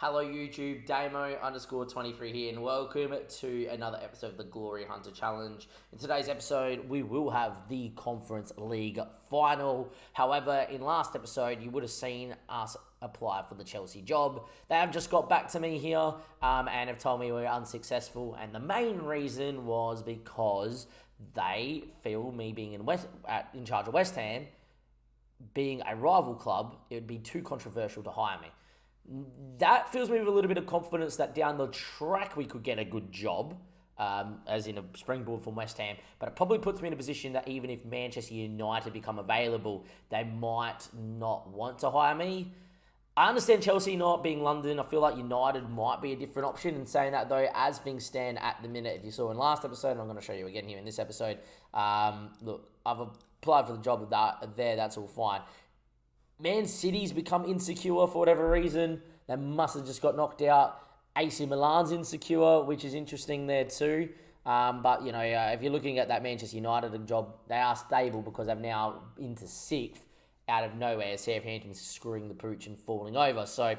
Hello YouTube, Damo_23 here, and welcome to another episode of the Glory Hunter Challenge. In today's episode, we will have the Conference League Final. However, in last episode, you would have seen us apply for the Chelsea job. They have just got back to me here and have told me we were unsuccessful, and the main reason was because they feel me being in charge of West Ham, being a rival club, it would be too controversial to hire me. That fills me with a little bit of confidence that down the track we could get a good job, as in a springboard from West Ham. But it probably puts me in a position that even if Manchester United become available, they might not want to hire me. I understand Chelsea not being London. I feel like United might be a different option. In saying that, though, as things stand at the minute, if you saw in last episode, and I'm going to show you again here in this episode, look, I've applied for the job that's all fine. Man City's become insecure for whatever reason. They must have just got knocked out. AC Milan's insecure, which is interesting there too. But, if you're looking at that Manchester United job, they are stable because they've now into sixth out of nowhere. Southampton's screwing the pooch and falling over. So,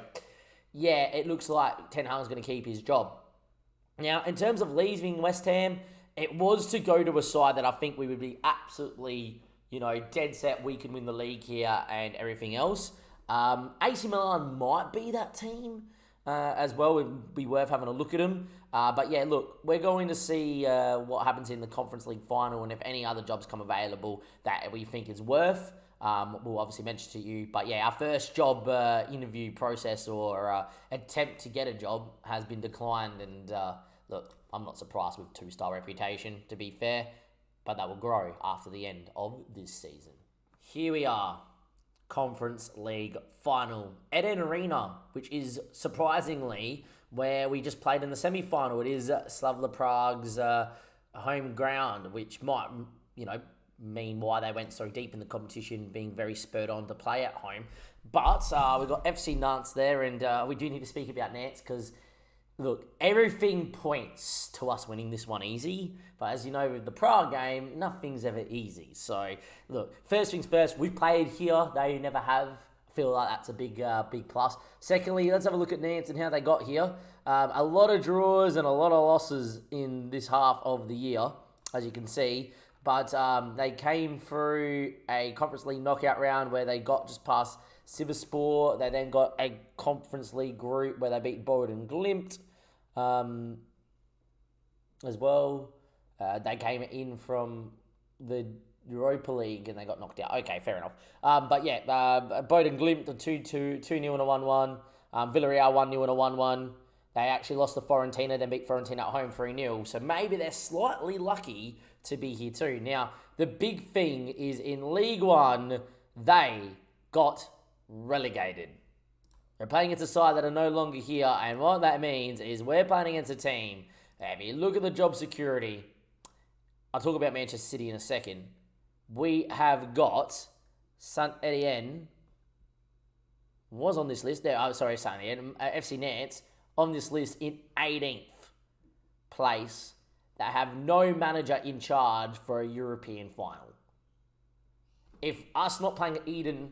yeah, it looks like Ten Hag's going to keep his job. Now, in terms of leaving West Ham, it was to go to a side that I think we would be absolutely dead set we can win the league here and everything else. AC Milan might be that team as well. It would be worth having a look at them. But yeah, look, we're going to see what happens in the Conference League Final, and if any other jobs come available that we think is worth, we'll obviously mention to you. But yeah, our first job interview process or attempt to get a job has been declined. And look, I'm not surprised with 2-star reputation, to be fair. But that will grow after the end of this season. Here we are, Conference League Final. Eden Arena, which is surprisingly where we just played in the semi-final. It is Slavia Prague's home ground, which might, mean why they went so deep in the competition, being very spurred on to play at home. But we've got FC Nantes there, and we do need to speak about Nantes because, look, everything points to us winning this one easy. But as you know, with the Prague game, nothing's ever easy. So, look, first things first, we've played here. They never have. I feel like that's a big plus. Secondly, let's have a look at Nantes and how they got here. A lot of draws and a lot of losses in this half of the year, as you can see. But they came through a Conference League knockout round where they got just past Sivasspor. They then got a Conference League group where they beat Boden Glimt. As well, they came in from the Europa League and they got knocked out. Okay, fair enough. But yeah, Boden Glimt, a 2-0 and a 1-1. Villarreal 1-0 and a 1-1. They actually lost to Fiorentina, then beat Fiorentina at home 3-0. So maybe they're slightly lucky to be here too. Now, the big thing is in League One, they got relegated. We're playing against a side that are no longer here, and what that means is we're playing against a team. If you look at the job security, I'll talk about Manchester City in a second. We have got Saint Etienne was on this list. Saint Etienne, FC Nantes on this list in 18th place. They have no manager in charge for a European final. If us not playing at Eden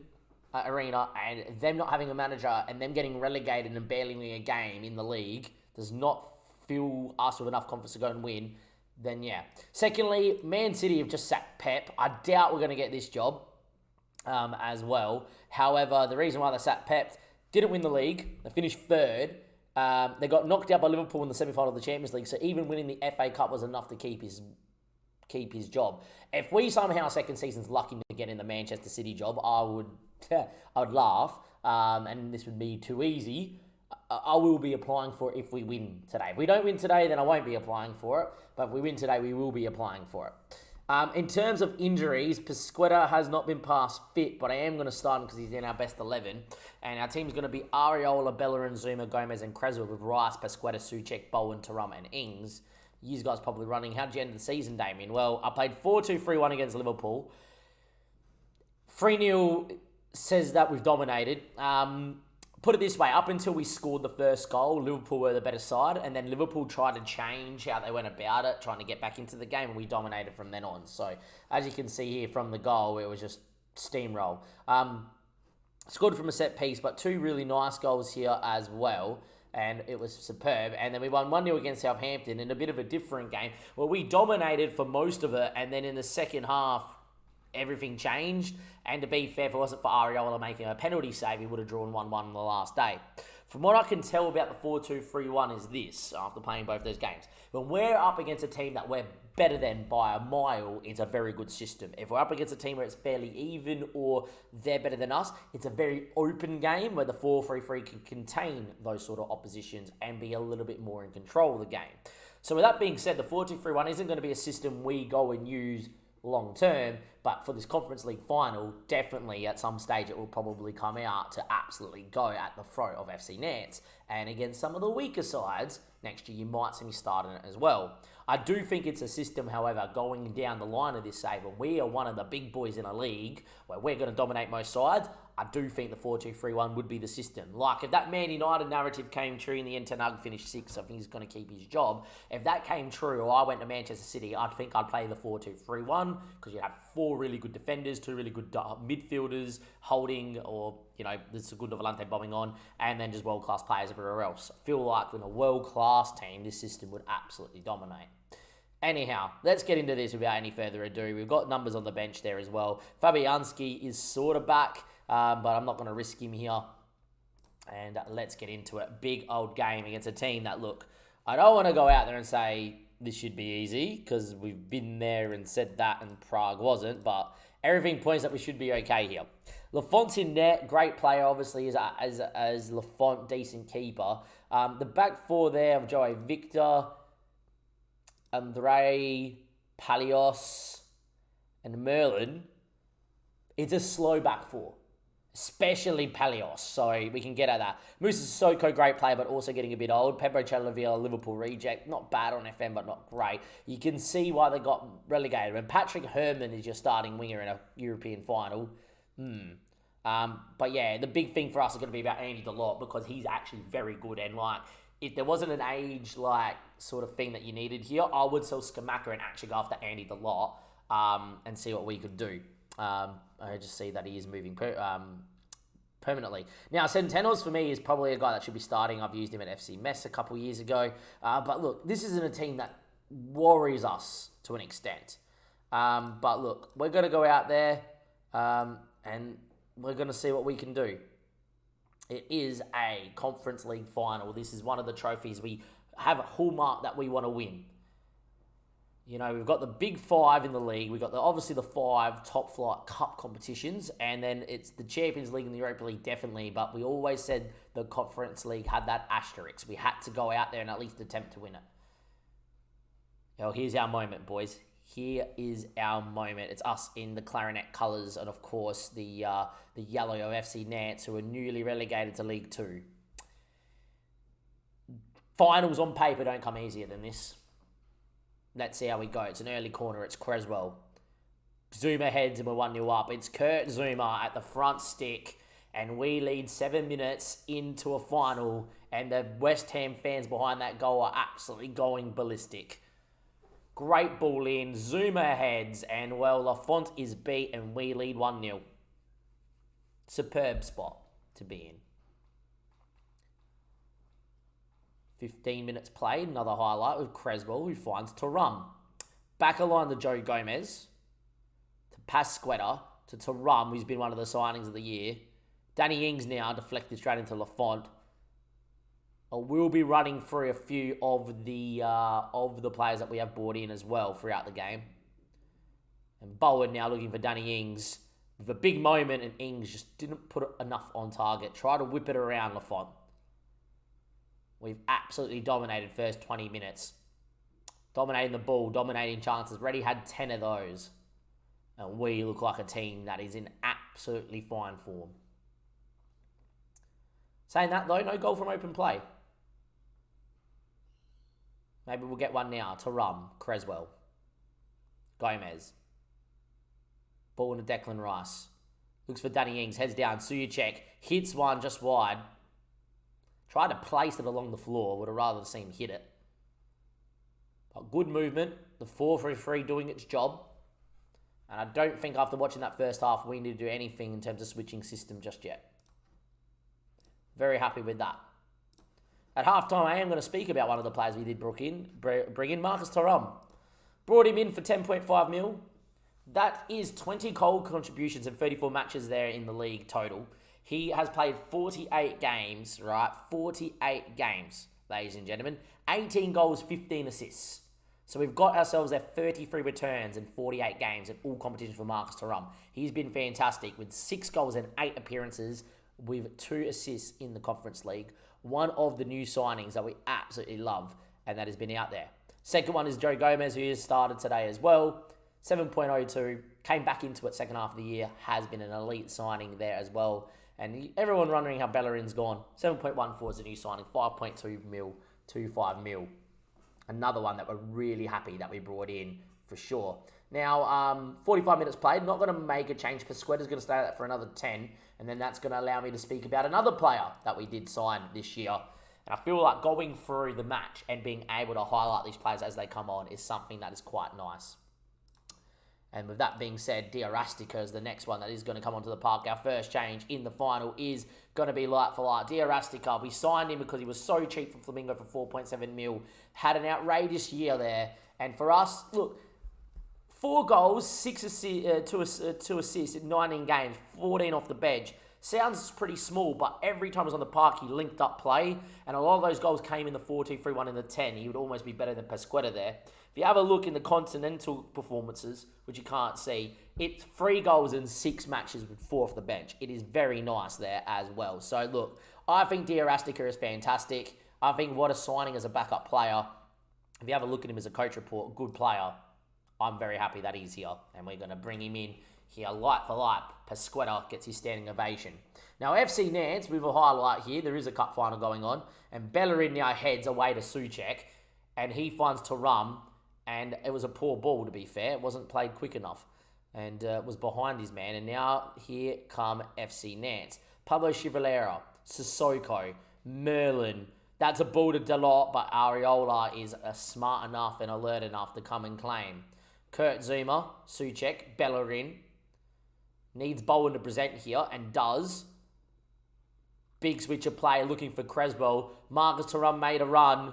Arena and them not having a manager and them getting relegated and barely winning a game in the league does not fill us with enough confidence to go and win, then yeah. Secondly, Man City have just sacked Pep. I doubt we're going to get this job as well. However, the reason why they sacked Pep, didn't win the league. They finished third. They got knocked out by Liverpool in the semi-final of the Champions League, so even winning the FA Cup was enough to keep his job. If we somehow second season's lucky to get in the Manchester City job, I would laugh, and this would be too easy. I will be applying for it if we win today. If we don't win today, then I won't be applying for it. But if we win today, we will be applying for it. In terms of injuries, Pasquetta has not been past fit, but I am going to start him because he's in our best 11. And our team's going to be Areola, Bellerin, Zuma, Gomez, and Creswell with Rice, Pasquetta, Souček, Bowen, Thuram, and Ings. You guys probably running. How'd you end the season, Damien? Well, I played 4-2-3-1 against Liverpool. 3-0 says that we've dominated. Put it this way, up until we scored the first goal, Liverpool were the better side, and then Liverpool tried to change how they went about it, trying to get back into the game, and we dominated from then on. So, as you can see here from the goal, it was just steamroll. Scored from a set piece, but two really nice goals here as well. and it was superb. And then we won 1-0 against Southampton in a bit of a different game where we dominated for most of it, and then in the second half, everything changed. And to be fair, if it wasn't for Ariola making a penalty save, he would have drawn 1-1 on the last day. From what I can tell about the 4-2-3-1 is this, after playing both those games. When we're up against a team that we're better than by a mile, it's a very good system. If we're up against a team where it's fairly even or they're better than us, it's a very open game where the 4-3-3 can contain those sort of oppositions and be a little bit more in control of the game. So with that being said, the 4-2-3-1 isn't going to be a system we go and use long term, but for this Conference League final, definitely at some stage it will probably come out to absolutely go at the throat of FC Nantes. And against some of the weaker sides, next year you might see me starting it as well. I do think it's a system, however, going down the line of this save, when we are one of the big boys in a league where we're going to dominate most sides, I do think the 4-2-3-1 would be the system. Like, if that Man United narrative came true in the end, Ten Hag finished 6th, I think he's going to keep his job. If that came true, or I went to Manchester City, I think I'd play the 4-2-3-1, because you'd have 4 really good defenders, 2 really good midfielders holding, or, you know, there's a good Volante bombing on, and then just world-class players everywhere else. I feel like with a world-class team, this system would absolutely dominate. Anyhow, let's get into this without any further ado. We've got numbers on the bench there as well. Fabianski is sort of back, but I'm not going to risk him here. And let's get into it. Big old game against a team that, look, I don't want to go out there and say this should be easy, because we've been there and said that and Prague wasn't, but everything points that we should be okay here. Lafont's in net, great player, obviously, as Lafont, decent keeper. The back four there of Joey Victor, Andrei, Palios, and Merlin. It's a slow back four, especially Palios, so we can get at that. Musa Sissoko, great player, but also getting a bit old. Pedro Chalavia, Liverpool reject, not bad on FM, but not great. You can see why they got relegated. And Patrick Herman is your starting winger in a European final. But yeah, the big thing for us is going to be about Andy Delort, because he's actually very good. And like, if there wasn't an age like sort of thing that you needed here, I would sell Skamaka and actually go after Andy Delort and see what we could do. I just see that he is moving permanently. Now, Centenos for me is probably a guy that should be starting. I've used him at FC Metz a couple of years ago. But look, this isn't a team that worries us to an extent. But look, we're going to go out there and we're going to see what we can do. It is a Conference League final. This is one of the trophies we have a hallmark that we want to win. You know, we've got the big 5 in the league. We've got obviously the 5 top flight cup competitions. And then it's the Champions League and the Europa League, definitely. But we always said the Conference League had that asterisk. We had to go out there and at least attempt to win it. Well, here's our moment, boys. Here is our moment. It's us in the clarinet colours and, of course, the yellow of FC Nantes, who are newly relegated to League 2. Finals on paper don't come easier than this. Let's see how we go. It's an early corner. It's Creswell. Zuma heads and we're 1-0 up. It's Kurt Zuma at the front stick, and we lead 7 minutes into a final, and the West Ham fans behind that goal are absolutely going ballistic. Great ball in, Zuma heads, and well, Lafont is beat, and we lead 1-0. Superb spot to be in. 15 minutes played, another highlight with Creswell, who finds Thuram. Back along to Joe Gomez, to Pasquetta, to Thuram, who's been one of the signings of the year. Danny Ings now deflected straight into Lafont. We'll be running through a few of the players that we have brought in as well throughout the game. And Bowen now looking for Danny Ings with a big moment, and Ings just didn't put enough on target. Try to whip it around Lafont. We've absolutely dominated first 20 minutes. Dominating the ball, dominating chances. Already had 10 of those. And we look like a team that is in absolutely fine form. Saying that though, no goal from open play. Maybe we'll get one now. Thuram, Creswell, Gomez. Ball into Declan Rice. Looks for Danny Ings, heads down. Suyacek hits one just wide. Tried to place it along the floor. Would have rather seen him hit it. But good movement. The 4-3-3 doing its job. And I don't think after watching that first half, we need to do anything in terms of switching system just yet. Very happy with that. At halftime, I am going to speak about one of the players we did bring in, Marcus Thuram. Brought him in for 10.5 mil. That is 20 goal contributions and 34 matches there in the league total. He has played 48 games, right? 48 games, ladies and gentlemen. 18 goals, 15 assists. So we've got ourselves there 33 returns in 48 games in all competitions for Marcus Thuram. He's been fantastic with 6 goals and 8 appearances with 2 assists in the Conference League. One of the new signings that we absolutely love and that has been out there. Second one is Joe Gomez, who has started today as well. 7.02, came back into it second half of the year, has been an elite signing there as well. And everyone wondering how Bellerin's gone. 7.14 is a new signing, 5.2 mil, 2.5 mil. Another one that we're really happy that we brought in for sure. Now, 45 minutes played. Not going to make a change. Pasqueta's going to stay at that for another 10. And then that's going to allow me to speak about another player that we did sign this year. And I feel like going through the match and being able to highlight these players as they come on is something that is quite nice. And with that being said, Diarastica is the next one that is going to come onto the park. Our first change in the final is going to be like for like. Diarastica, we signed him because he was so cheap from Flamingo for 4.7 mil. Had an outrageous year there. And for us, look, 4 goals, 2 assists in 19 games, 14 off the bench. Sounds pretty small, but every time he was on the park, he linked up play. And a lot of those goals came in the 4-2-3-1 in the 10. He would almost be better than Pasqueta there. If you have a look in the continental performances, which you can't see, it's 3 goals in 6 matches with 4 off the bench. It is very nice there as well. So look, I think Diarastica is fantastic. I think what a signing as a backup player. If you have a look at him as a coach report, good player. I'm very happy that he's here. And we're going to bring him in here, light for light. Pasqueta gets his standing ovation. Now, FC Nantes, with a highlight here, there is a cup final going on. And Bellerin now heads away to Souček. And he finds Thuram. And it was a poor ball, to be fair. It wasn't played quick enough. And was behind his man. And now here come FC Nantes. Pablo Chivalera, Sissoko, Merlin. That's a ball to Delort, but Areola is smart enough and alert enough to come and claim. Kurt Zuma, Souček, Bellerin. Needs Bowen to present here, and does. Big switch of play, looking for Creswell. Marcus Thuram made a run.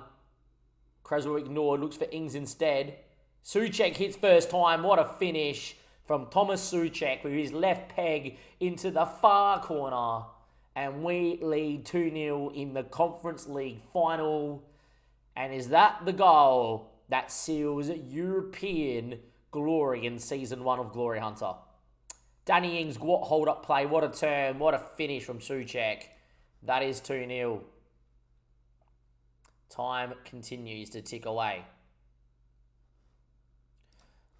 Creswell ignored, looks for Ings instead. Souček hits first time. What a finish from Thomas Souček with his left peg into the far corner. And we lead 2-0 in the Conference League final. And is that the goal that seals European glory in Season 1 of Glory Hunter? Danny Ings, what hold-up play, what a turn, what a finish from Souček. That is 2-0. Time continues to tick away.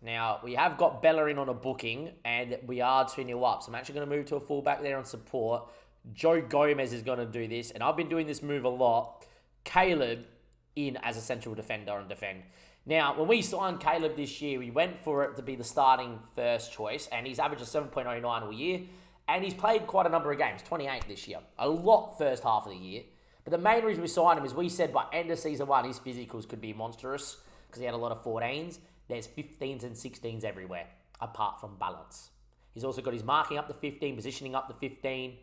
Now, we have got Bellerin on a booking, and we are 2-0 up. So I'm actually going to move to a fullback there on support. Joe Gomez is going to do this, and I've been doing this move a lot. Caleb in as a central defender and defend. Now, when we signed Caleb this year, we went for it to be the starting first choice, and he's averaged a 7.09 all year, and he's played quite a number of games, 28 this year. A lot first half of the year. But the main reason we signed him is we said by end of Season 1, his physicals could be monstrous because he had a lot of 14s. There's 15s and 16s everywhere, apart from balance. He's also got his marking up to 15, positioning up to 15.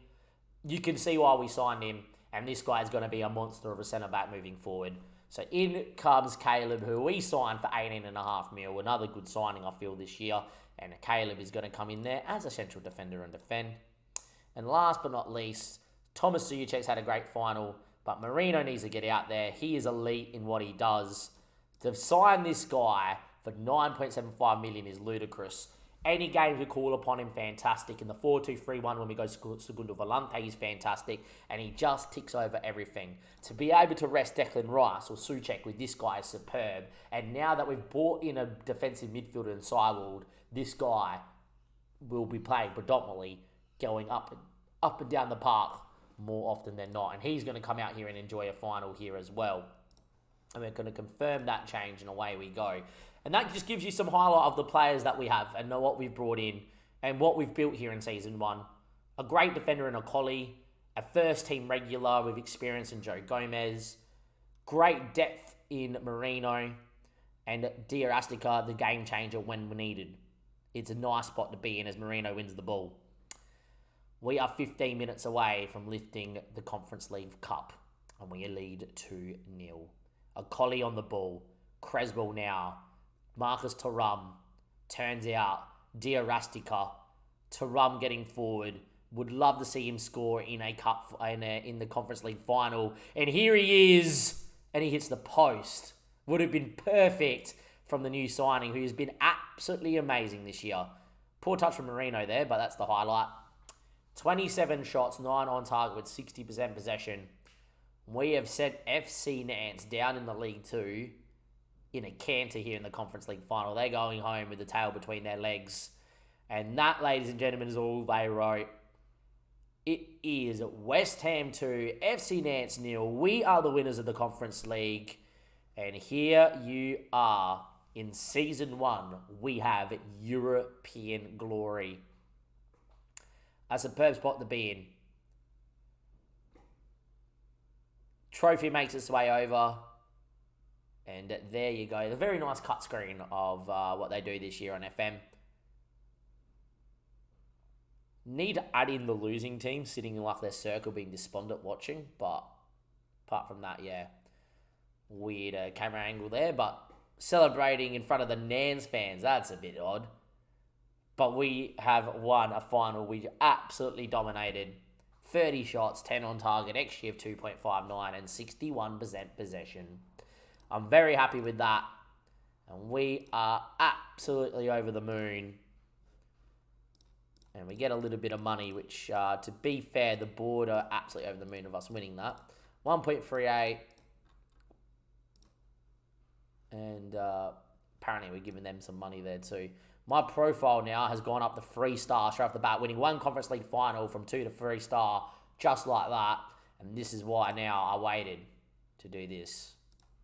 You can see why we signed him, and this guy is going to be a monster of a centre-back moving forward. So in comes Caleb, who we signed for 18.5 mil. Another good signing, I feel, this year. And Caleb is going to come in there as a central defender and defend. And last but not least, Thomas Souček's had a great final, but Marino needs to get out there. He is elite in what he does. To sign this guy for 9.75 million is ludicrous. Any games we call upon him, fantastic. In the 4-2-3-1 when we go Segundo Volante, he's fantastic. And he just ticks over everything. To be able to rest Declan Rice or Souček with this guy is superb. And now that we've brought in a defensive midfielder in Seiwald, this guy will be playing predominantly going up and down the park more often than not. And he's going to come out here and enjoy a final here as well. And we're going to confirm that change, and away we go. And that just gives you some highlight of the players that we have and know what we've brought in and what we've built here in Season 1. A great defender in a Collie, a first-team regular with experience in Joe Gomez, great depth in Marino, and Diarastica, the game changer when needed. It's a nice spot to be in as Marino wins the ball. We are 15 minutes away from lifting the Conference League Cup. and we lead 2-0. A collie on the ball. Creswell now. Marcus Thuram. Turns out. Diarastica. Thuram getting forward. Would love to see him score in the Conference League final. And here he is. And he hits the post. Would have been perfect from the new signing, who has been absolutely amazing this year. Poor touch from Marino there, but that's the highlight. 27 shots, 9 on target with 60% possession. We have set FC Nantes down in the League 2 in a canter here in the Conference League final. They're going home with the tail between their legs. And that, ladies and gentlemen, is all they wrote. It is West Ham 2, FC Nantes 0. We are the winners of the Conference League. And here you are. In Season 1, we have European glory. A superb spot to be in. Trophy makes its way over. And there you go. A very nice cut screen of what they do this year on FM. Need to add in the losing team sitting in like their circle being despondent watching. But apart from that, yeah. Weird camera angle there. But celebrating in front of the Nantes fans, that's a bit odd. But we have won a final. We absolutely dominated. 30 shots, 10 on target, XG of 2.59 and 61% possession. I'm very happy with that. And we are absolutely over the moon. And we get a little bit of money, which, to be fair, the board are absolutely over the moon of us winning that. 1.38. And apparently we're giving them some money there too. My profile now has gone up to 3-star straight off the bat, winning one Conference League final from 2 to 3-star, just like that. And this is why now I waited to do this.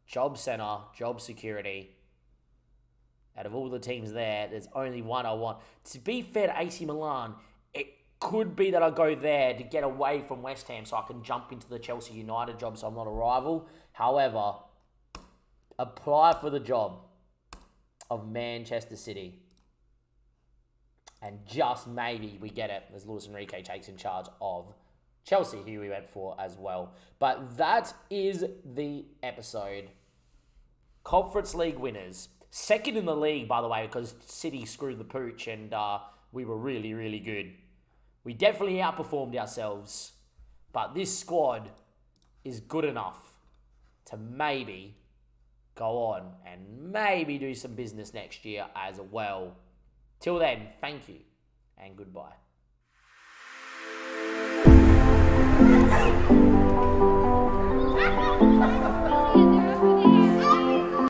Job center, job security. Out of all the teams there's only one I want. To be fair to AC Milan, it could be that I go there to get away from West Ham so I can jump into the Chelsea United job so I'm not a rival. However, apply for the job of Manchester City. And just maybe we get it as Luis Enrique takes in charge of Chelsea, who we went for as well. But that is the episode. Conference League winners. Second in the league, by the way, because City screwed the pooch and we were really, really good. We definitely outperformed ourselves. But this squad is good enough to maybe go on and maybe do some business next year as well. Till then, thank you and goodbye.